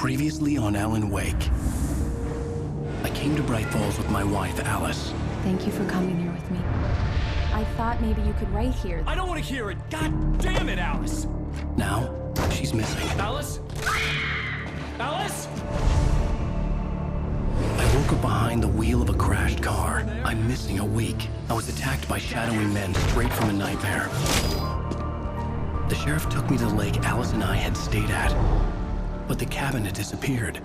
Previously on Alan Wake. I came to Bright Falls with my wife, Alice. Thank you for coming here with me. I thought maybe you could write here. I don't want to hear it! God damn it, Alice! Now, she's missing. Alice? Alice? I woke up behind the wheel of a crashed car. I'm missing a week. I was attacked by shadowy men straight from a nightmare. The sheriff took me to the lake Alice and I had stayed at, but the cabin had disappeared.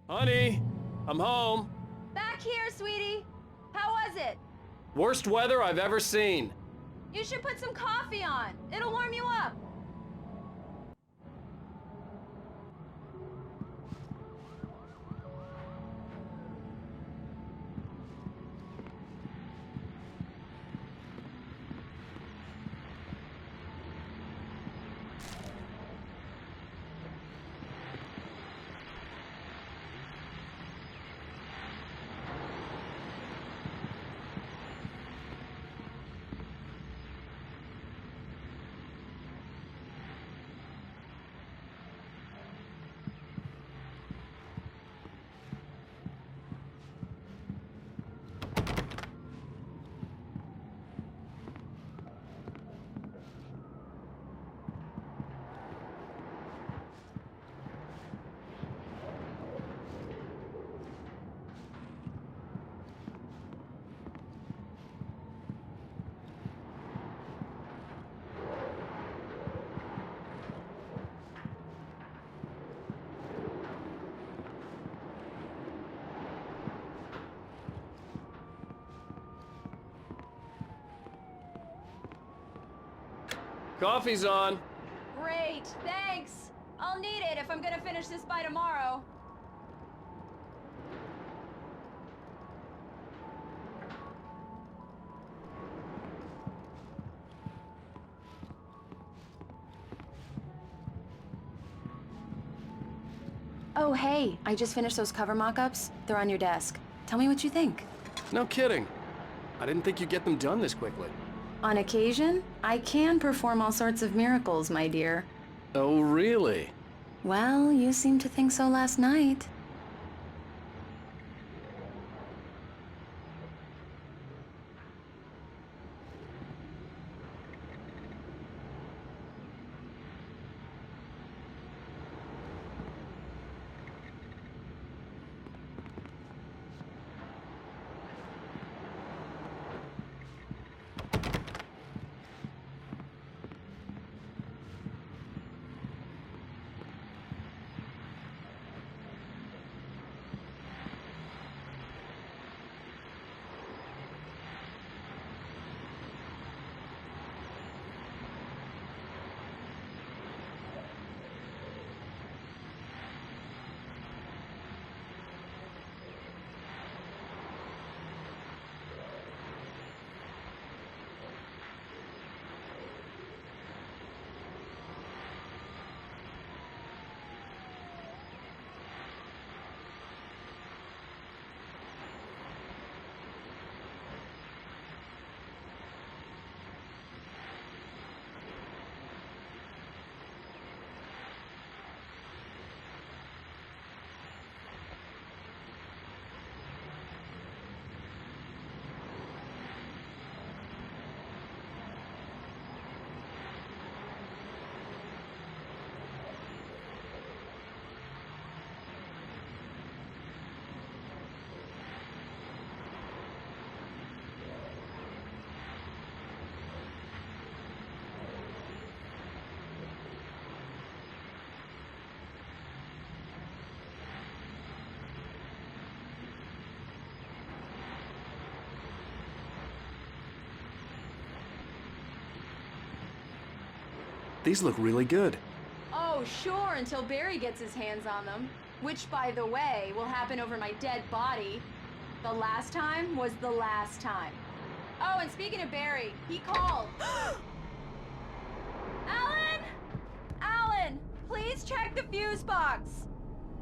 Honey, I'm home. Back here, sweetie. How was it? Worst weather I've ever seen. You should put some coffee on. It'll warm you up. Coffee's on. Great, thanks. I'll need it if I'm gonna finish this by tomorrow. Oh, hey, I just finished those cover mock-ups. They're on your desk. Tell me what you think. No kidding. I didn't think you'd get them done this quickly. On occasion, I can perform all sorts of miracles, my dear. Oh, really? Well, you seemed to think so last night. These look really good. Oh, sure, until Barry gets his hands on them. Which, by the way, will happen over my dead body. The last time was the last time. Oh, and speaking of Barry, he called. Alan! Alan, please check the fuse box.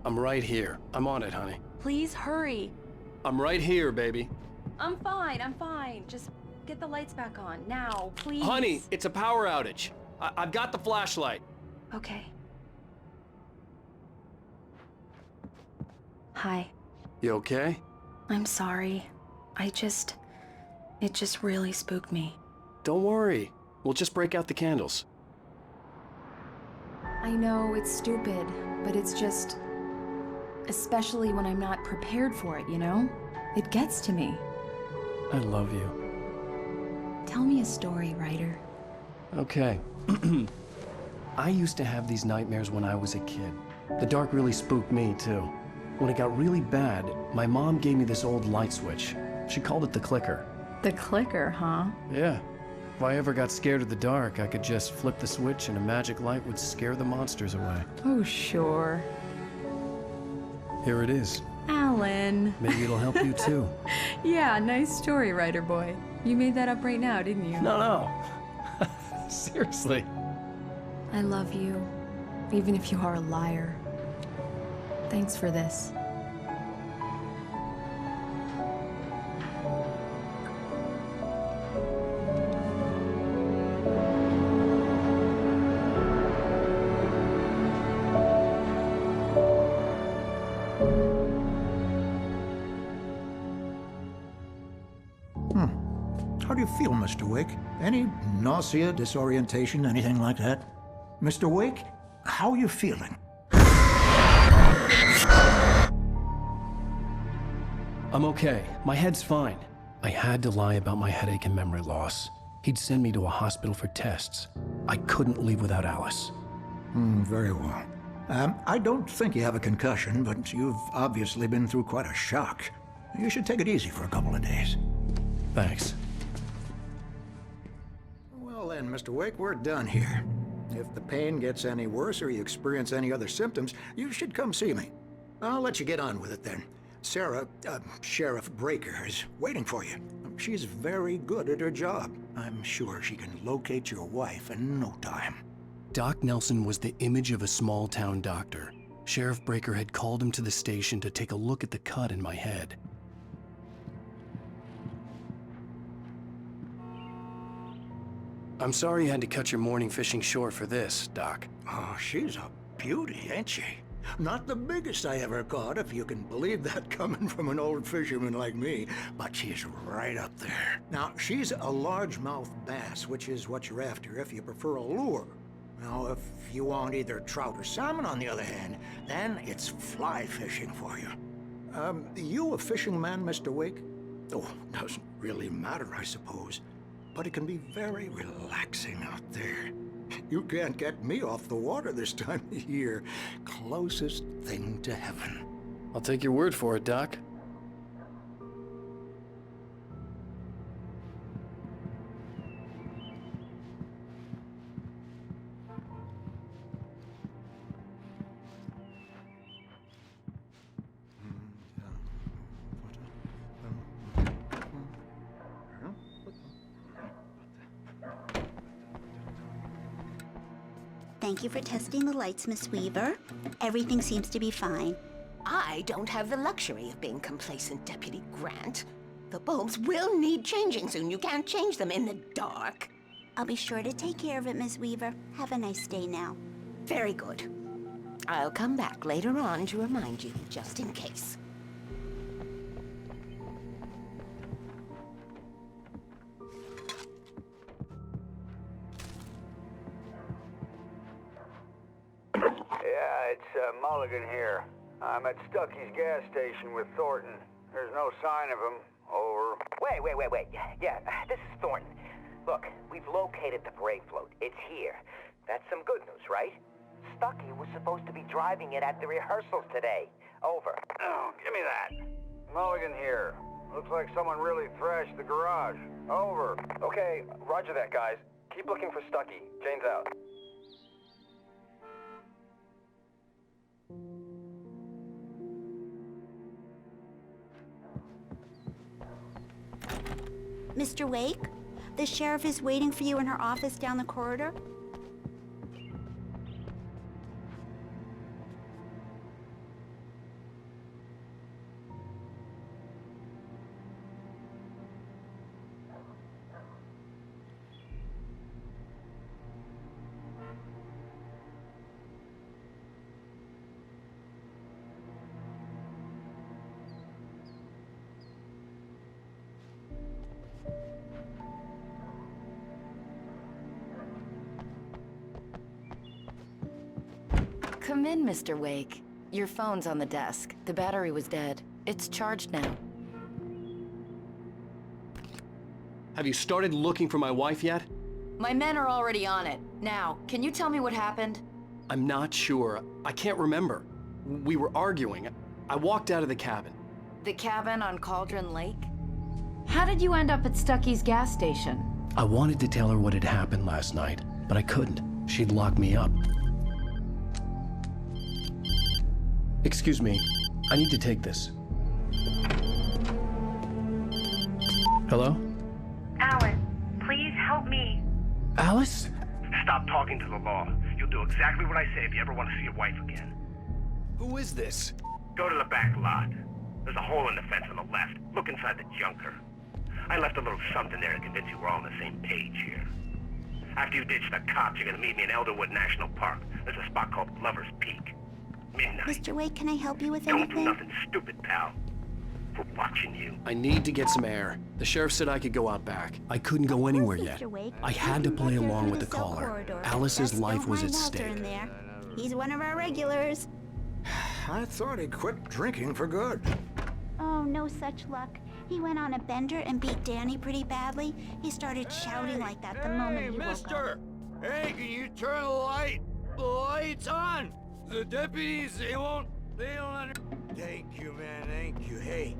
I'm right here. I'm on it, honey. Please hurry. I'm right here, baby. I'm fine, I'm fine. Just get the lights back on, now, please. Honey, it's a power outage. I've got the flashlight. Okay. Hi. You okay? I'm sorry. It just really spooked me. Don't worry. We'll just break out the candles. I know it's stupid, but it's just... Especially when I'm not prepared for it, you know? It gets to me. I love you. Tell me a story, writer. Okay. I used to have these nightmares when I was a kid. The dark really spooked me, too. When it got really bad, my mom gave me this old light switch. She called it the clicker. The clicker, huh? Yeah. If I ever got scared of the dark, I could just flip the switch and a magic light would scare the monsters away. Oh, sure. Here it is. Alan. Maybe it'll help you, too. Yeah, nice story, writer boy. You made that up right now, didn't you? No. Seriously. I love you, even if you are a liar. Thanks for this. How do you feel, Mr. Uэйk? Any nausea, disorientation, anything like that? Mr. Uэйk, how are you feeling? I'm okay. My head's fine. I had to lie about my headache and memory loss. He'd send me to a hospital for tests. I couldn't leave without Alice. Very well. I don't think you have a concussion, but you've obviously been through quite a shock. You should take it easy for a couple of days. Thanks. Well then, Mr. Uэйk, we're done here. If the pain gets any worse or you experience any other symptoms, you should come see me. I'll let you get on with it then. Sarah, Sheriff Breaker, is waiting for you. She's very good at her job. I'm sure she can locate your wife in no time. Doc Nelson was the image of a small-town doctor. Sheriff Breaker had called him to the station to take a look at the cut in my head. I'm sorry you had to cut your morning fishing short for this, Doc. Oh, she's a beauty, ain't she? Not the biggest I ever caught, if you can believe that coming from an old fisherman like me, but she's right up there. Now, she's a largemouth bass, which is what you're after if you prefer a lure. Now, if you want either trout or salmon, on the other hand, then it's fly fishing for you. You a fishing man, Mr. Uэйk? Oh, doesn't really matter, I suppose. But it can be very relaxing out there. You can't get me off the water this time of year. Closest thing to heaven. I'll take your word for it, Doc. Thank you for testing the lights, Miss Weaver. Everything seems to be fine. I don't have the luxury of being complacent, Deputy Grant. The bulbs will need changing soon. You can't change them in the dark. I'll be sure to take care of it, Miss Weaver. Have a nice day now. Very good. I'll come back later on to remind you, just in case. Yeah, it's Mulligan here. I'm at Stucky's gas station with Thornton. There's no sign of him. Over. Wait. Yeah, this is Thornton. Look, we've located the brake float. It's here. That's some good news, right? Stucky was supposed to be driving it at the rehearsals today. Over. Oh, give me that. Mulligan here. Looks like someone really thrashed the garage. Over. Okay, roger that, guys. Keep looking for Stucky. Jane's out. Mr. Uэйk? The sheriff is waiting for you in her office down the corridor. Come in, Mr. Uэйk. Your phone's on the desk. The battery was dead. It's charged now. Have you started looking for my wife yet? My men are already on it. Now, can you tell me what happened? I'm not sure. I can't remember. We were arguing. I walked out of the cabin. The cabin on Cauldron Lake? How did you end up at Stucky's gas station? I wanted to tell her what had happened last night, but I couldn't. She'd lock me up. Excuse me. I need to take this. Hello? Alan, please help me. Alice? Stop talking to the law. You'll do exactly what I say if you ever want to see your wife again. Who is this? Go to the back lot. There's a hole in the fence on the left. Look inside the junker. I left a little something there to convince you we're all on the same page here. After you ditch the cops, you're gonna meet me in Elderwood National Park. There's a spot called Lover's Peak. Midnight. Mr. Uэйk, can I help you with Don't anything? do nothing stupid, pal. We're watching you. I need to get some air. The sheriff said I could go out back. I couldn't go anywhere yet. Mr. Uэйk. I had to play along with the Cell caller. corridor. Alice's Just life don't was mind at Walter stake. in there. He's one of our regulars. I thought he quit drinking for good. Oh, no such luck. He went on a bender and beat Danny pretty badly. He started shouting like that the moment he woke up. Hey, can you turn the light? The light's on! The deputies, they don't Thank you, man, thank you. Hey,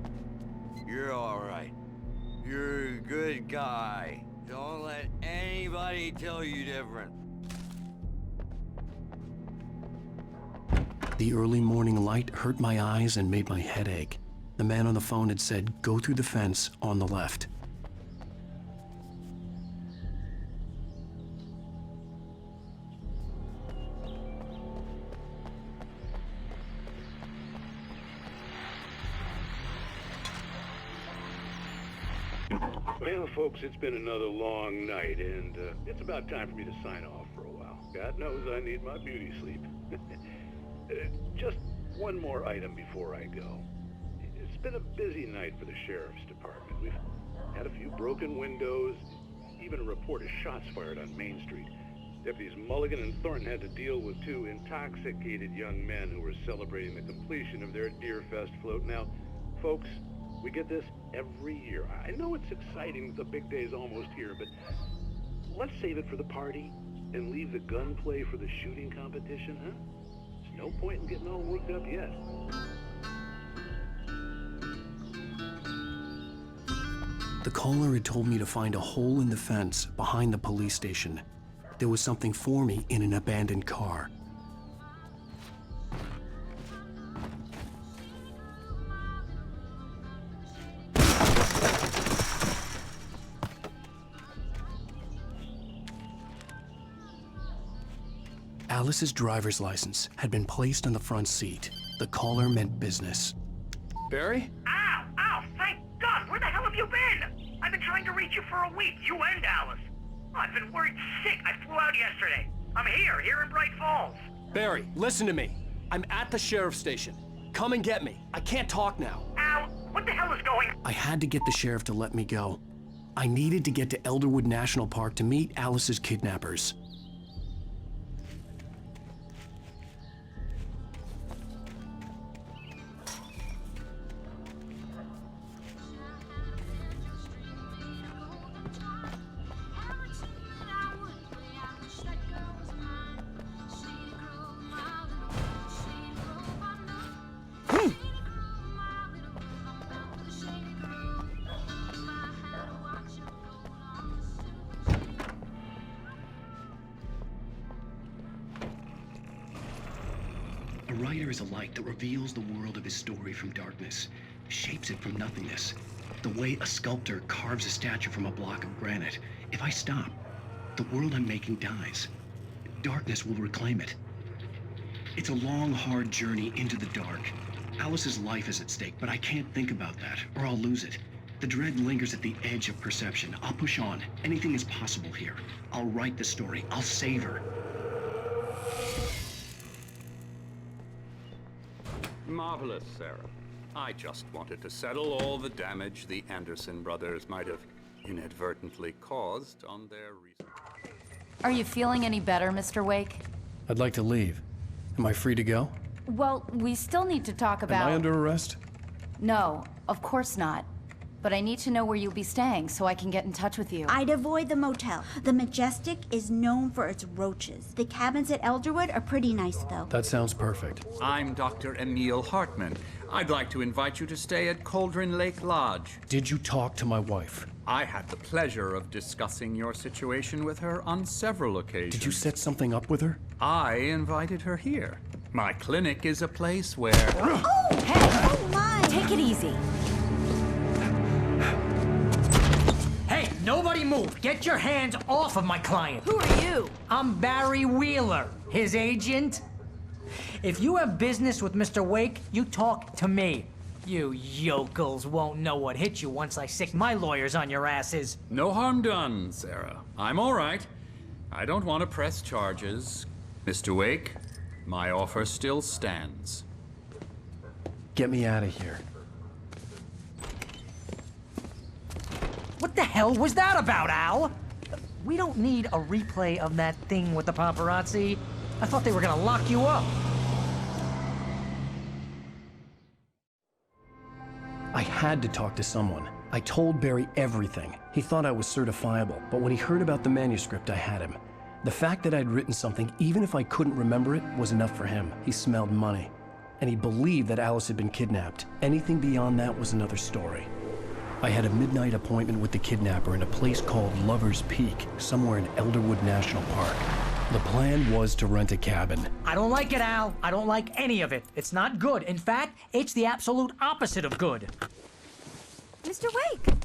you're all right. You're a good guy. Don't let anybody tell you different. The early morning light hurt my eyes and made my head ache. The man on the phone had said, go through the fence on the left. Well, folks, it's been another long night, and it's about time for me to sign off for a while. God knows I need my beauty sleep. Just one more item before I go. It's been a busy night for the sheriff's department. We've had a few broken windows, even a report of shots fired on Main Street. Deputies Mulligan and Thornton had to deal with two intoxicated young men who were celebrating the completion of their Deer Fest float. Now, folks, we get this every year. I know it's exciting, the big day's almost here, but let's save it for the party and leave the gunplay for the shooting competition, huh? There's no point in getting all worked up yet. The caller had told me to find a hole in the fence behind the police station. There was something for me in an abandoned car. Alice's driver's license had been placed on the front seat. The caller meant business. Barry? Ow! Ow! Thank God! Where the hell have you been? I've been trying to reach you for a week, you and Alice. Oh, I've been worried sick. I flew out yesterday. I'm here in Bright Falls. Barry, listen to me. I'm at the sheriff's station. Come and get me. I can't talk now. Al, what the hell is going on? I had to get the sheriff to let me go. I needed to get to Elderwood National Park to meet Alice's kidnappers. A writer is a light that reveals the world of his story from darkness, shapes it from nothingness. The way a sculptor carves a statue from a block of granite. If I stop, the world I'm making dies. Darkness will reclaim it. It's a long, hard journey into the dark. Alice's life is at stake, but I can't think about that, or I'll lose it. The dread lingers at the edge of perception. I'll push on. Anything is possible here. I'll write the story. I'll save her. Marvelous, Sarah. I just wanted to settle all the damage the Anderson brothers might have inadvertently caused on their recent... Are you feeling any better, Mr. Uэйk? I'd like to leave. Am I free to go? Well, we still need to talk about... Am I under arrest? No, of course not. But I need to know where you'll be staying so I can get in touch with you. I'd avoid the motel. The Majestic is known for its roaches. The cabins at Elderwood are pretty nice, though. That sounds perfect. I'm Dr. Emil Hartman. I'd like to invite you to stay at Cauldron Lake Lodge. Did you talk to my wife? I had the pleasure of discussing your situation with her on several occasions. Did you set something up with her? I invited her here. My clinic is a place where... Oh, hey! Oh, my! Take it easy. Hey, nobody move! Get your hands off of my client! Who are you? I'm Barry Wheeler, his agent. If you have business with Mr. Uэйk, you talk to me. You yokels won't know what hit you once I sick my lawyers on your asses. No harm done, Sarah. I'm all right. I don't want to press charges. Mr. Uэйk, my offer still stands. Get me out of here. What the hell was that about, Al? We don't need a replay of that thing with the paparazzi. I thought they were gonna lock you up. I had to talk to someone. I told Barry everything. He thought I was certifiable, but when he heard about the manuscript, I had him. The fact that I'd written something, even if I couldn't remember it, was enough for him. He smelled money. And he believed that Alice had been kidnapped. Anything beyond that was another story. I had a midnight appointment with the kidnapper in a place called Lover's Peak, somewhere in Elderwood National Park. The plan was to rent a cabin. I don't like it, Al. I don't like any of it. It's not good. In fact, it's the absolute opposite of good. Mr. Uэйk!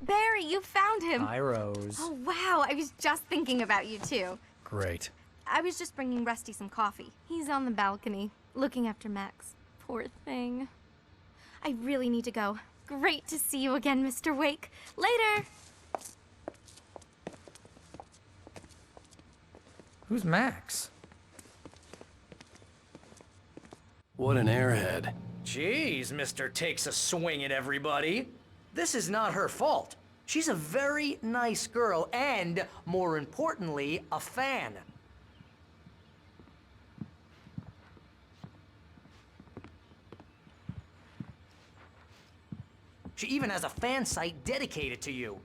Barry, you found him! Hi, Rose. Oh, wow. I was just thinking about you, too. Great. I was just bringing Rusty some coffee. He's on the balcony, looking after Max. Poor thing. I really need to go. Great to see you again, Mr. Uэйk. Later! Who's Max? What an airhead. Jeez, Mr. Takes a swing at everybody. This is not her fault. She's a very nice girl and, more importantly, a fan. She even has a fan site dedicated to you.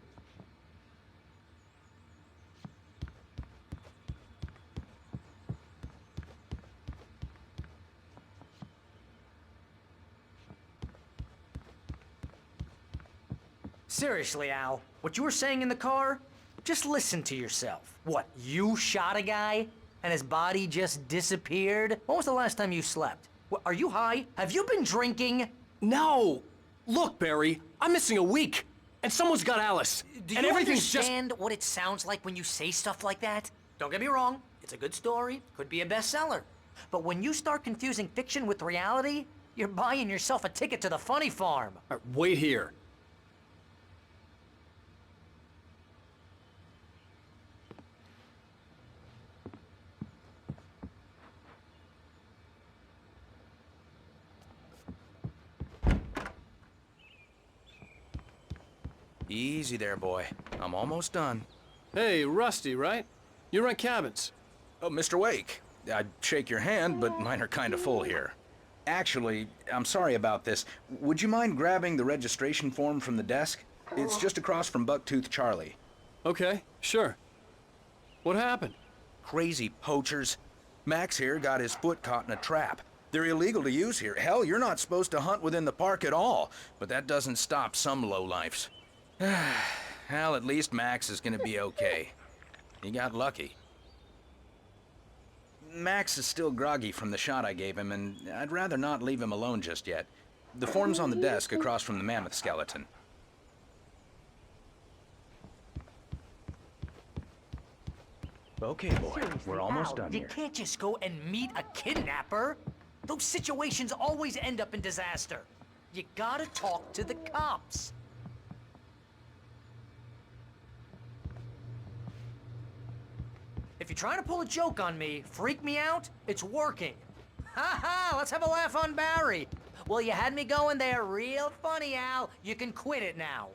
Seriously, Al, what you were saying in the car? Just listen to yourself. What, you shot a guy and his body just disappeared? When was the last time you slept? What, are you high? Have you been drinking? No! Look, Barry, I'm missing a week, and someone's got Alice. Do and you everything's understand what it sounds like when you say stuff like that? Don't get me wrong, it's a good story, could be a bestseller. But when you start confusing fiction with reality, you're buying yourself a ticket to the funny farm. Wait here. Easy there, boy. I'm almost done. Hey, Rusty, right? You rent cabins. Oh, Mr. Uэйk. I'd shake your hand, but mine are kind of full here. Actually, I'm sorry about this. Would you mind grabbing the registration form from the desk? It's just across from Bucktooth Charlie. Okay, sure. What happened? Crazy poachers. Max here got his foot caught in a trap. They're illegal to use here. Hell, you're not supposed to hunt within the park at all. But that doesn't stop some lowlifes. Well, at least Max is gonna be okay. He got lucky. Max is still groggy from the shot I gave him, and I'd rather not leave him alone just yet. The form's on the desk across from the mammoth skeleton. Okay, boy. Seriously, We're almost Al, done you here. can't just go and meet a kidnapper. Those situations always end up in disaster. You gotta talk to the cops. If you're trying to pull a joke on me, freak me out, it's working. Ha ha, let's have a laugh on Barry. Well, you had me going there real funny, Al. You can quit it now.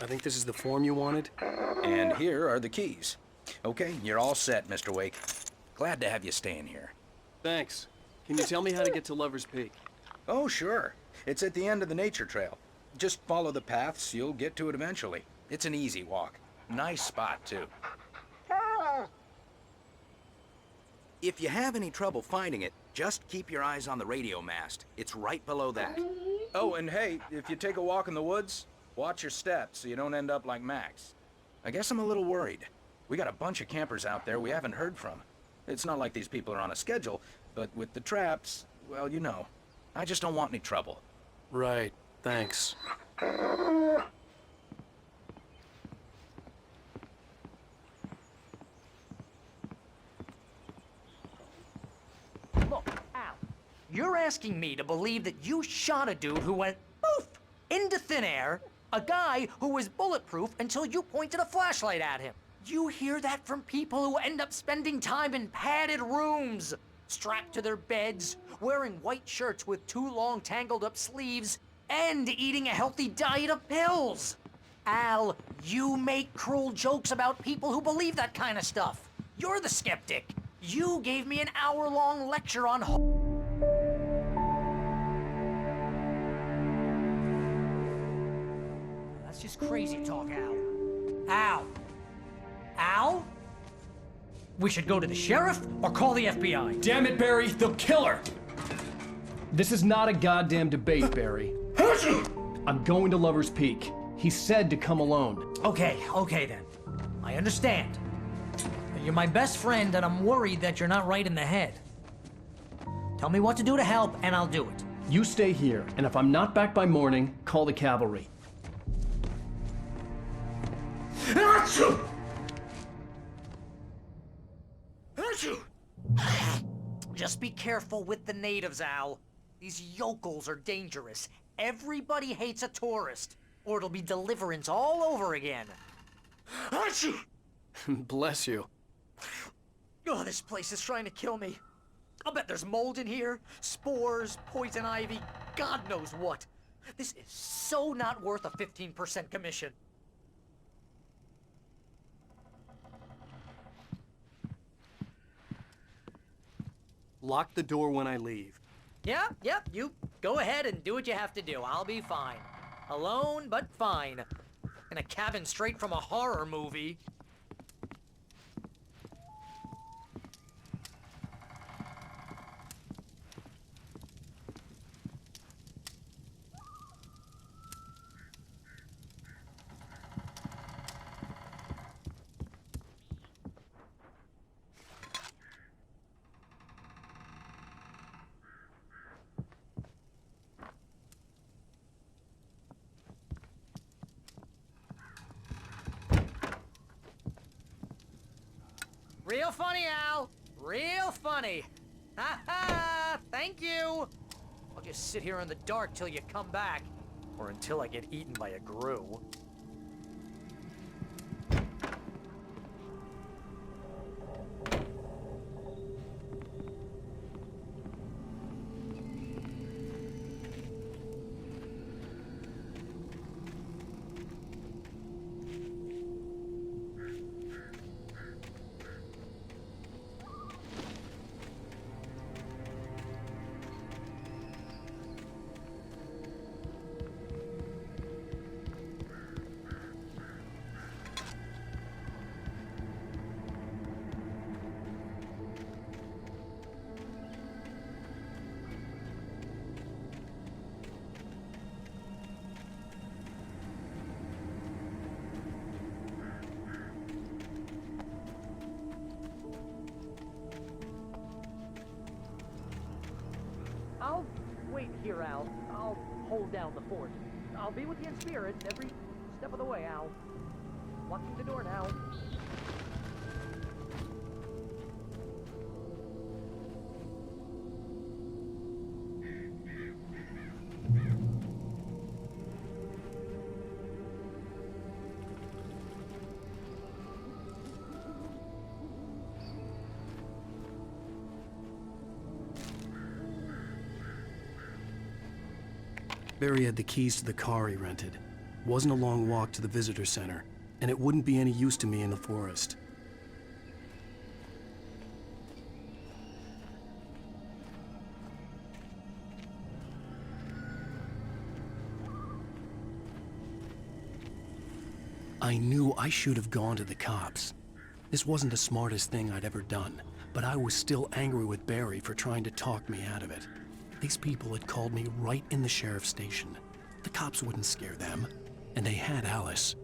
I think this is the form you wanted. And here are the keys. Okay, you're all set, Mr. Wake. Glad to have you staying here. Thanks. Can you tell me how to get to Lover's Peak? Oh, sure. It's at the end of the nature trail. Just follow the paths, you'll get to it eventually. It's an easy walk. Nice spot, too. If you have any trouble finding it, just keep your eyes on the radio mast. It's right below that. Oh, and hey, if you take a walk in the woods, watch your steps so you don't end up like Max. I guess I'm a little worried. We got a bunch of campers out there we haven't heard from. It's not like these people are on a schedule, but with the traps, well, you know. I just don't want any trouble. Right. Thanks. Look, Al, you're asking me to believe that you shot a dude who went poof into thin air, a guy who was bulletproof until you pointed a flashlight at him. You hear that from people who end up spending time in padded rooms, strapped to their beds, wearing white shirts with too long tangled up sleeves, and eating a healthy diet of pills. Al, you make cruel jokes about people who believe that kind of stuff. You're the skeptic. You gave me an hour-long lecture on That's just crazy talk, Al. Al? Al? We should go to the sheriff or call the FBI. Damn it, Barry, they'll kill her! This is not a goddamn debate, Barry. I'm going to Lover's Peak. He said to come alone. Okay then. I understand. You're my best friend and I'm worried that you're not right in the head. Tell me what to do to help and I'll do it. You stay here, and if I'm not back by morning, call the cavalry. Just be careful with the natives, Al. These yokels are dangerous. Everybody hates a tourist, or it'll be Deliverance all over again. Bless you. Oh, this place is trying to kill me. I'll bet there's mold in here, spores, poison ivy, God knows what. This is so not worth a 15% commission. Lock the door when I leave. Yep, you go ahead and do what you have to do. I'll be fine. Alone, but fine. In a cabin straight from a horror movie. Real funny, Al. Real funny. Ha ha! Thank you. I'll just sit here in the dark till you come back. Or until I get eaten by a grue. I'll wait here, Al. I'll hold down the fort. I'll be with you in spirit every step of the way, Al. Walk through the door now. Barry had the keys to the car he rented. Wasn't a long walk to the visitor center, and it wouldn't be any use to me in the forest. I knew I should have gone to the cops. This wasn't the smartest thing I'd ever done, but I was still angry with Barry for trying to talk me out of it. These people had called me right in the sheriff's station. The cops wouldn't scare them, and they had Alice.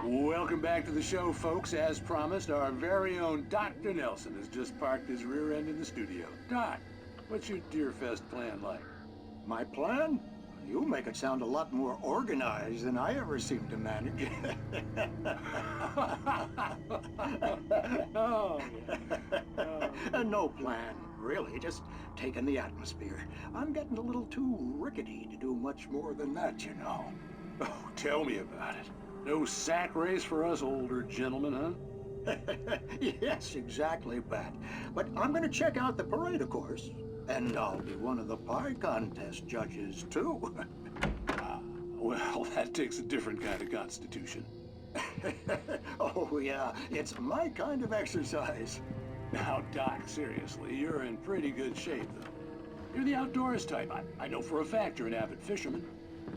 Welcome back to the show, folks. As promised, our very own Dr. Nelson has just parked his rear end in the studio. Doc, what's your Deerfest plan like? My plan? You make it sound a lot more organized than I ever seem to manage. No plan, really. Just taking the atmosphere. I'm getting a little too rickety to do much more than that, you know. Oh, tell me about it. No sack race for us older gentlemen, huh? Yes, exactly, Pat. But I'm gonna check out the parade, of course. And I'll be one of the pie contest judges, too. Well, that takes a different kind of constitution. Oh, yeah. It's my kind of exercise. Now, Doc, seriously, you're in pretty good shape, though. You're the outdoors type. I know for a fact you're an avid fisherman.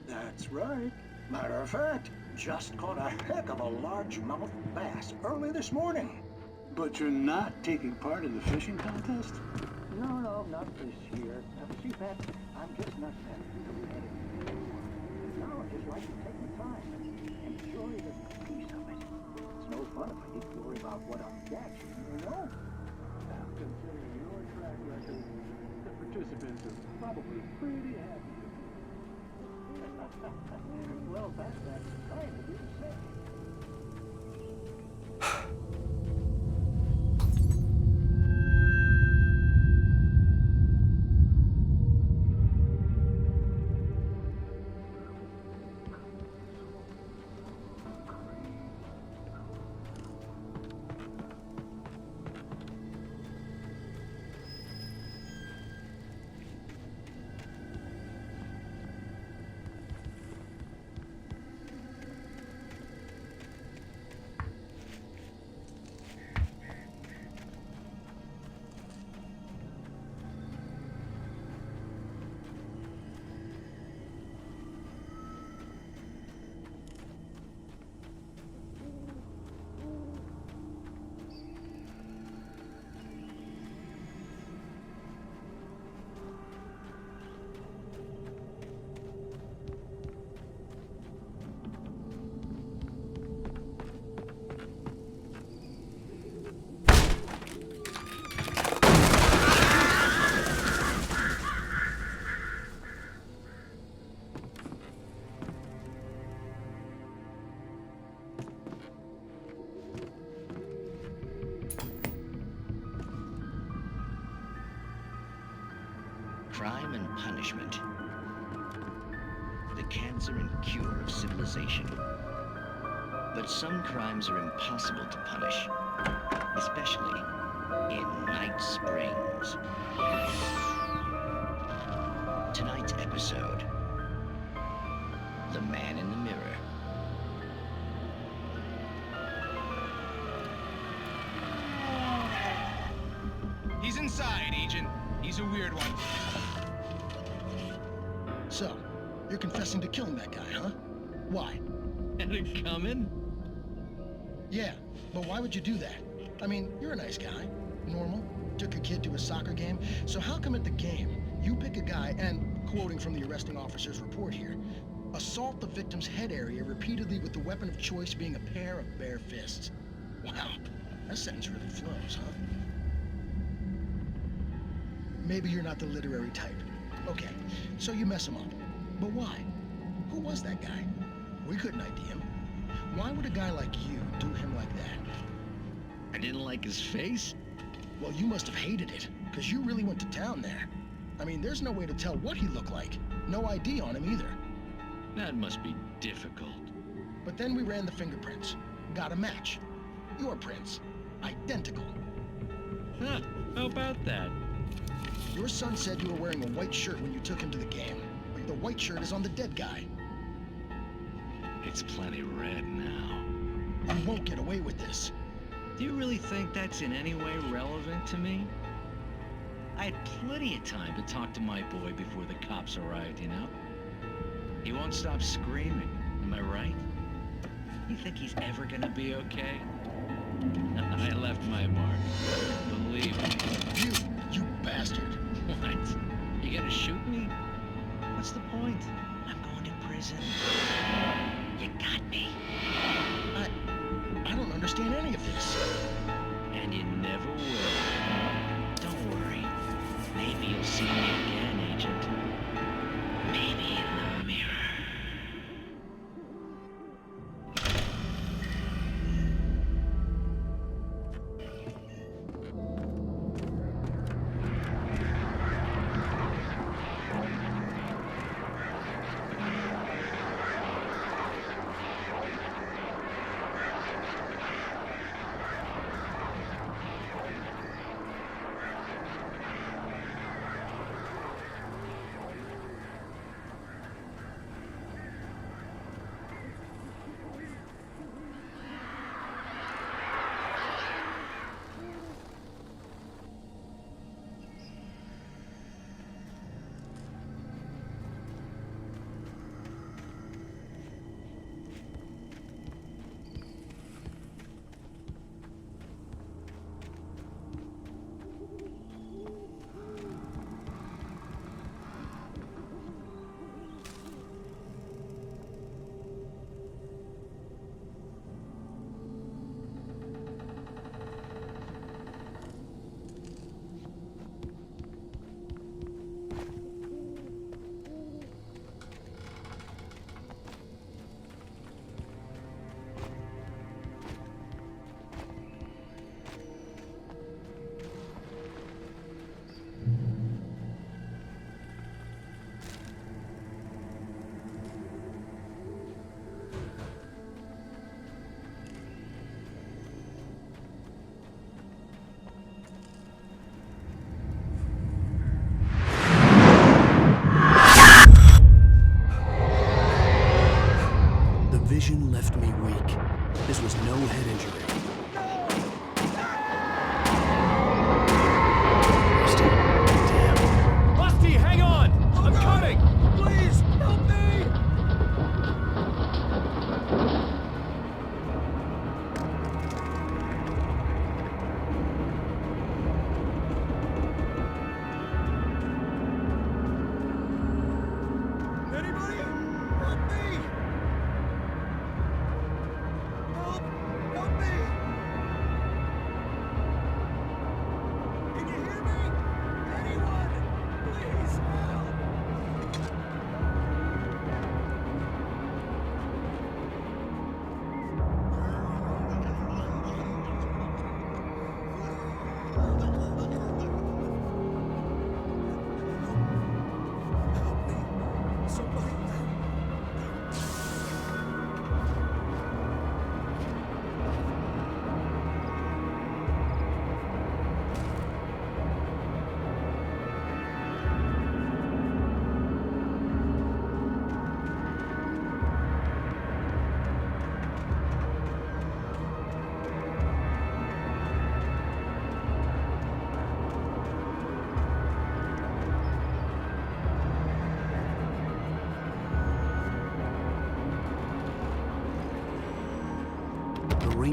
That's right. Matter of fact, just caught a heck of a largemouth bass early this morning. But you're not taking part in the fishing contest? No, not this year. See, Pat, I'm just not that ready. No, I just like to take my time and enjoy the peace of it. It's no fun if I need to worry about what I'm catching, you know? Now, considering your track record, the participants are probably pretty happy. Well, that's kind of you to say. crime and punishment. The cancer and cure of civilization. But some crimes are impossible to punish, especially in Night Springs. Tonight's episode, The Man in the Mirror. He's inside, Agent. He's a weird one. So, you're confessing to killing that guy, huh? Why? Had it coming? Yeah, but why would you do that? I mean, you're a nice guy. Normal. Took a kid to a soccer game. So how come at the game, you pick a guy and, quoting from the arresting officer's report here, assault the victim's head area repeatedly with the weapon of choice being a pair of bare fists? Wow, that sentence really flows, huh? Maybe you're not the literary type. Okay, so you mess him up. But why? Who was that guy? We couldn't ID him. Why would a guy like you do him like that? I didn't like his face? Well, you must have hated it, because you really went to town there. I mean, there's no way to tell what he looked like. No ID on him either. That must be difficult. But then we ran the fingerprints. Got a match. Your prints. Identical. Huh, how about that? Your son said you were wearing a white shirt when you took him to the game. But the white shirt is on the dead guy. It's plenty red now. You won't get away with this. Do you really think that's in any way relevant to me? I had plenty of time to talk to my boy before the cops arrived, you know? He won't stop screaming, am I right? You think he's ever gonna be okay? I left my mark. Believe me. You bastard. What? You gonna shoot me? What's the point? I'm going to prison. You got me. I don't understand any of this. And you never will. Don't worry. Maybe you'll see me again, Agent. Maybe in the mirror. vision left me weak. This was no head injury. Rusty, damn. Rusty, hang on! I'm coming! Please, help me! Anybody? Help me! Help! Help me!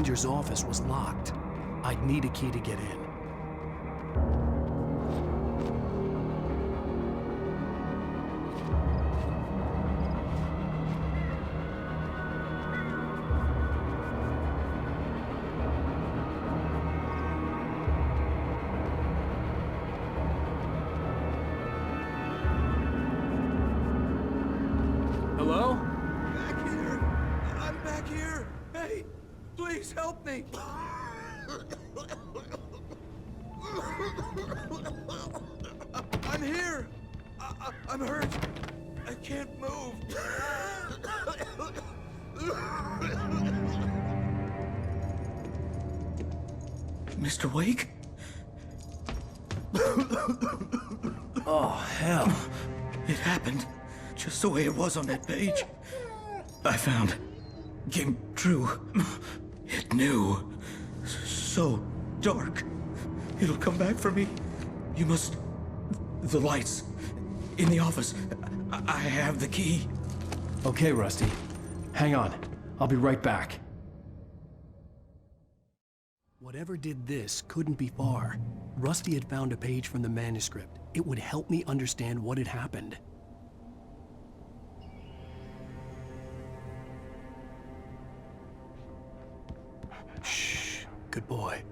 ranger's office was locked. I'd need a key to get in. Hello? Back here! I'm back here! Hey! Please help me! I'm here! I'm hurt! I can't move! Mr. Wake? Oh, hell. It happened just the way it was on that page. I found. Came true. It knew. So dark. It'll come back for me. You must... The lights. In the office. I have the key. Okay, Rusty. Hang on. I'll be right back. Whatever did this couldn't be far. Rusty had found a page from the manuscript. It would help me understand what had happened. Shh. Good boy.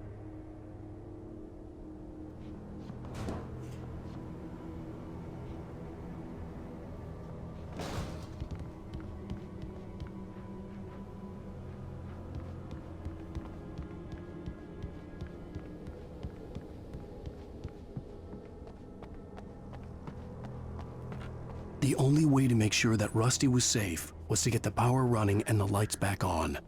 The only way to make sure that Rusty was safe was to get the power running and the lights back on.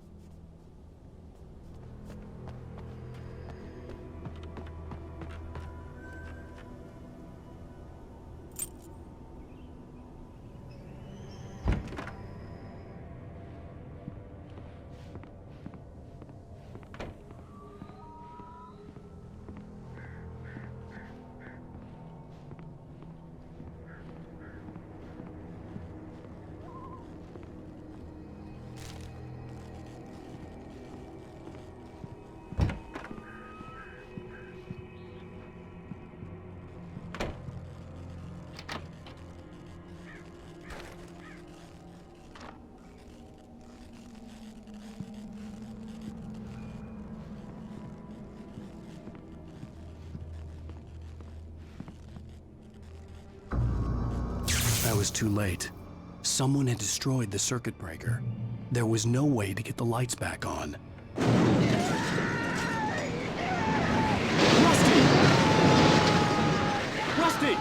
I was too late. Someone had destroyed the circuit breaker. There was no way to get the lights back on. Rusty! Rusty!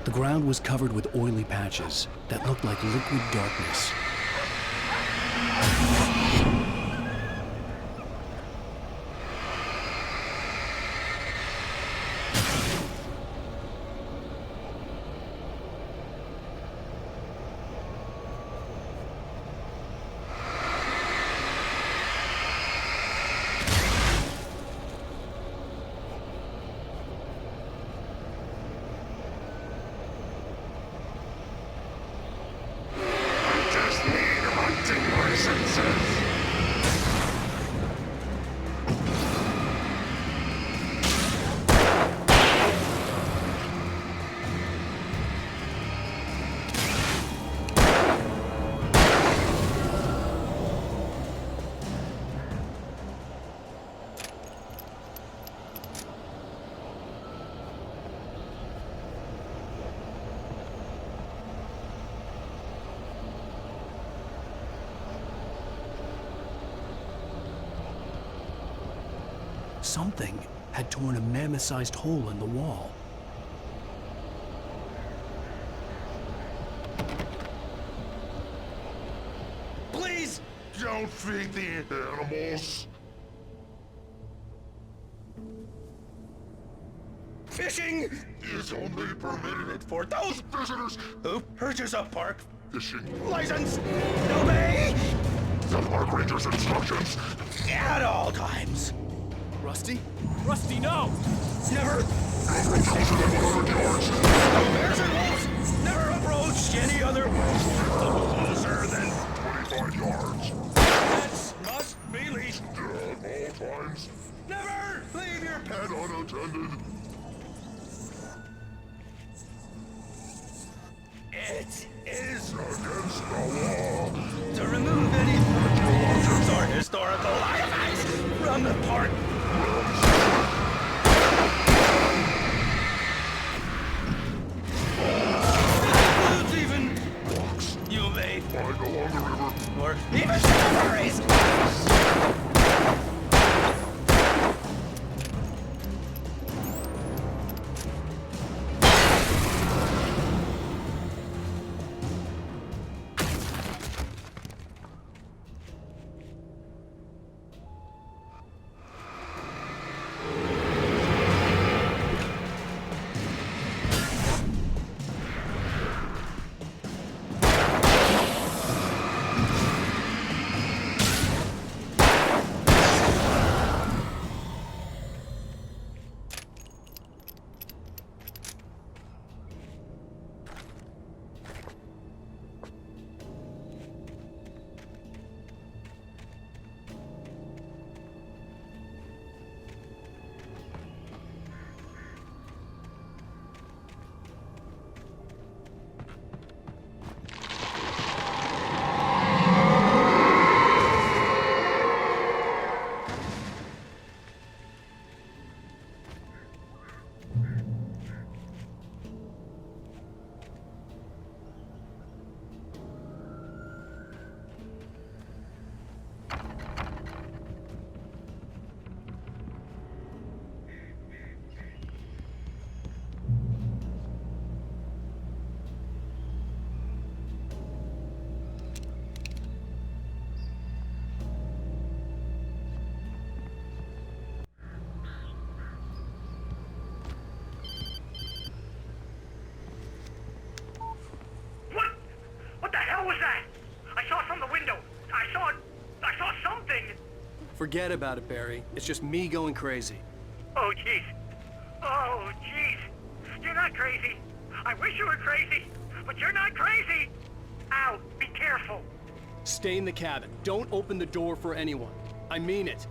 The ground was covered with oily patches that looked like liquid darkness. Something had torn a mammoth-sized hole in the wall. Please! Don't feed the animals! Fishing is only permitted for those visitors who purchase a park fishing license and obey the park ranger's instructions at all times. Rusty? Rusty, no! Never! Bears and wolves never approached any other closer than 25 yards. Pets must be leashed at all times. Never leave your pet unattended. It is against the law to remove any pictures or historical artifacts from the park. Includes even rocks you may find along the river, or even cemeteries. Forget about it, Barry. It's just me going crazy. Oh, jeez. Oh, jeez. You're not crazy. I wish you were crazy, but you're not crazy. Ow, be careful. Stay in the cabin. Don't open the door for anyone. I mean it.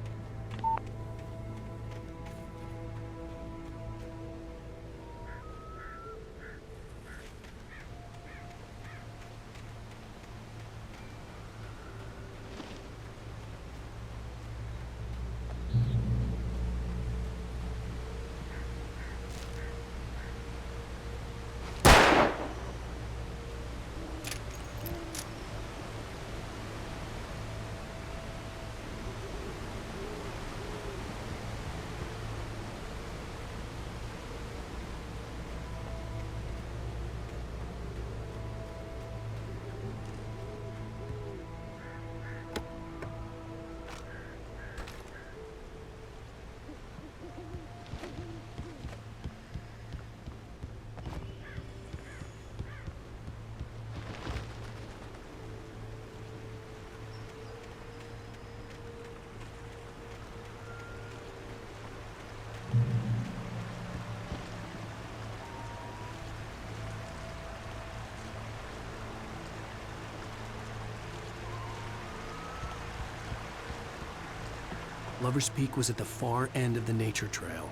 Lover's Peak was at the far end of the nature trail.